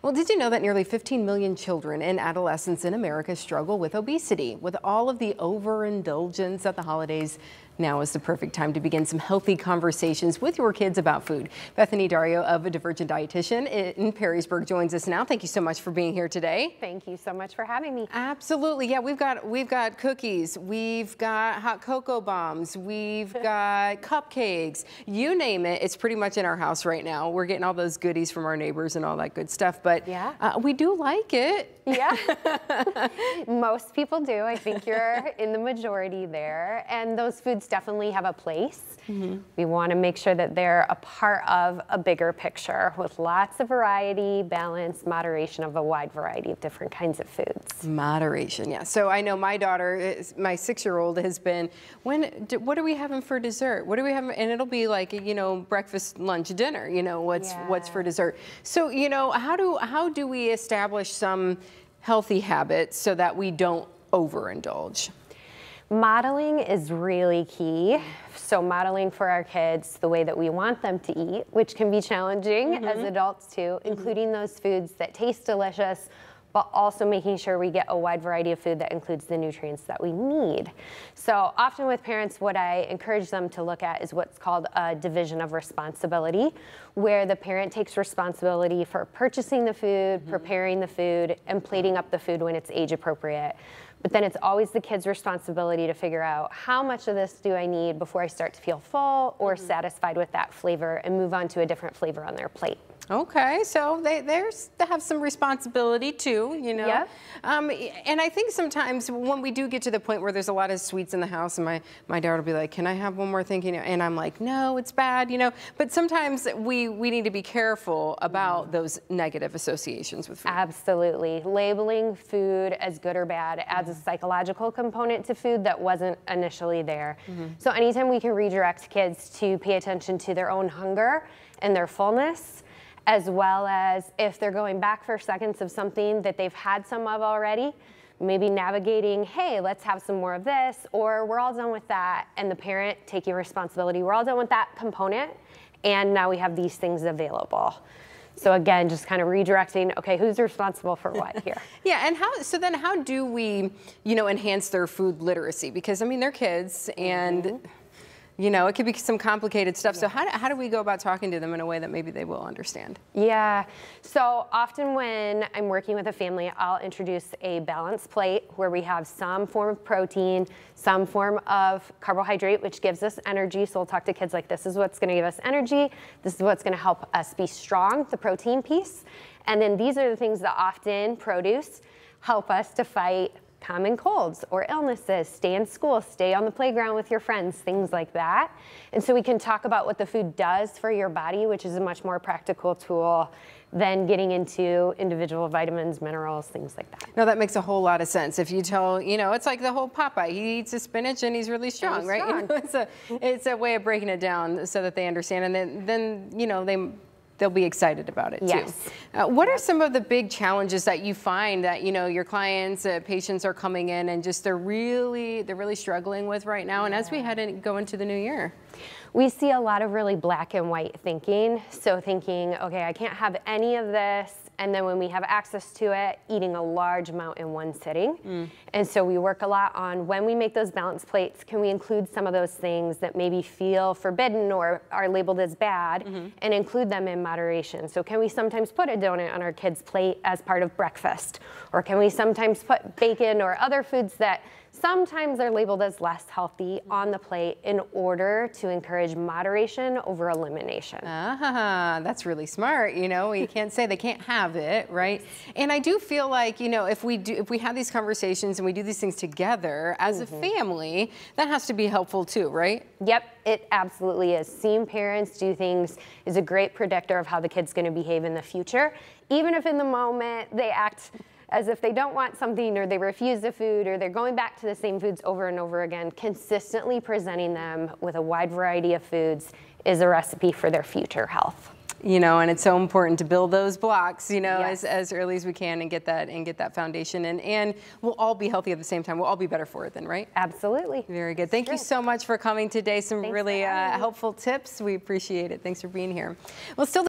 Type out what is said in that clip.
Well, did you know that nearly 15 million children and adolescents in America struggle with obesity? With all of the overindulgence at the holidays, now is the perfect time to begin some healthy conversations with your kids about food. Bethany, Dario of a Divergent Dietitian in Perrysburg joins us now. Thank you so much for being here today. Thank you so much for having me. Absolutely. Yeah, we've got cookies, we've got hot cocoa bombs, we've got cupcakes, you name it. It's pretty much in our house right now. We're getting all those goodies from our neighbors and all that good stuff, but yeah, we do like it. Yeah, most people do. I think you're in the majority there, and those foods definitely have a place. We want to make sure that they're a part of a bigger picture with lots of variety, balance, moderation of a wide variety of different kinds of foods. Moderation, yeah. So I know my daughter, my 6-year-old, has been, what are we having for dessert? What are we having? And it'll be like, you know, breakfast, lunch, dinner, you know, what's for dessert. So, you know, how do we establish some healthy habits so that we don't overindulge? Modeling is really key. So modeling for our kids the way that we want them to eat, which can be challenging as adults too, including those foods that taste delicious, but also making sure we get a wide variety of food that includes the nutrients that we need. So often with parents, what I encourage them to look at is what's called a division of responsibility, where the parent takes responsibility for purchasing the food, preparing the food, and plating up the food when it's age appropriate. But then it's always the kid's responsibility to figure out how much of this do I need before I start to feel full or satisfied with that flavor and move on to a different flavor on their plate. Okay, so they have some responsibility too, you know. Yep. And I think sometimes when we do get to the point where there's a lot of sweets in the house, and my daughter will be like, "Can I have one more thing?" You know, and I'm like, "No, it's bad," you know. But sometimes we need to be careful about those negative associations with food. Absolutely, labeling food as good or bad adds a psychological component to food that wasn't initially there. So anytime we can redirect kids to pay attention to their own hunger and their fullness, as well as if they're going back for seconds of something that they've had some of already, maybe navigating, hey, let's have some more of this, or we're all done with that, and the parent taking responsibility, we're all done with that component, and now we have these things available. So again, just kind of redirecting, okay, who's responsible for what here? Yeah, and how do we, you know, enhance their food literacy? Because I mean, they're kids, and you know, it could be some complicated stuff. So how do we go about talking to them in a way that maybe they will understand? Yeah, so often when I'm working with a family, I'll introduce a balanced plate where we have some form of protein, some form of carbohydrate, which gives us energy. So we'll talk to kids like, this is what's gonna give us energy. This is what's gonna help us be strong, the protein piece. And then these are the things that often produce help us to fight common colds or illnesses, stay in school, stay on the playground with your friends, things like that. And so we can talk about what the food does for your body, which is a much more practical tool than getting into individual vitamins, minerals, things like that. No, that makes a whole lot of sense. If you tell, you know, it's like the whole Popeye, he eats his spinach and he's really strong, right? You know, it's a way of breaking it down so that they understand, and then you know, they'll be excited about it too. Yes. What are some of the big challenges that you find that, you know, your clients, patients are coming in and just they're really struggling with right now, and as we go into the new year? We see a lot of really black and white thinking. So thinking, okay, I can't have any of this, and then when we have access to it, eating a large amount in one sitting. And so we work a lot on when we make those balanced plates, can we include some of those things that maybe feel forbidden or are labeled as bad and include them in moderation. So can we sometimes put a donut on our kids' plate as part of breakfast? Or can we sometimes put bacon or other foods that sometimes are labeled as less healthy on the plate in order to encourage moderation over elimination? That's really smart. You know, you can't say they can't have it, right? And I do feel like, you know, if we have these conversations and we do these things together as a family, that has to be helpful too, right? Yep, it absolutely is. Seeing parents do things is a great predictor of how the kid's going to behave in the future, even if in the moment they act as if they don't want something, or they refuse the food, or they're going back to the same foods over and over again. Consistently presenting them with a wide variety of foods is a recipe for their future health. You know, and it's so important to build those blocks, you know, as early as we can, and get that foundation, and we'll all be healthy at the same time. We'll all be better for it then, right? Absolutely. Very good. Thank you so much for coming today. Some really helpful tips. We appreciate it. Thanks for being here. Well, still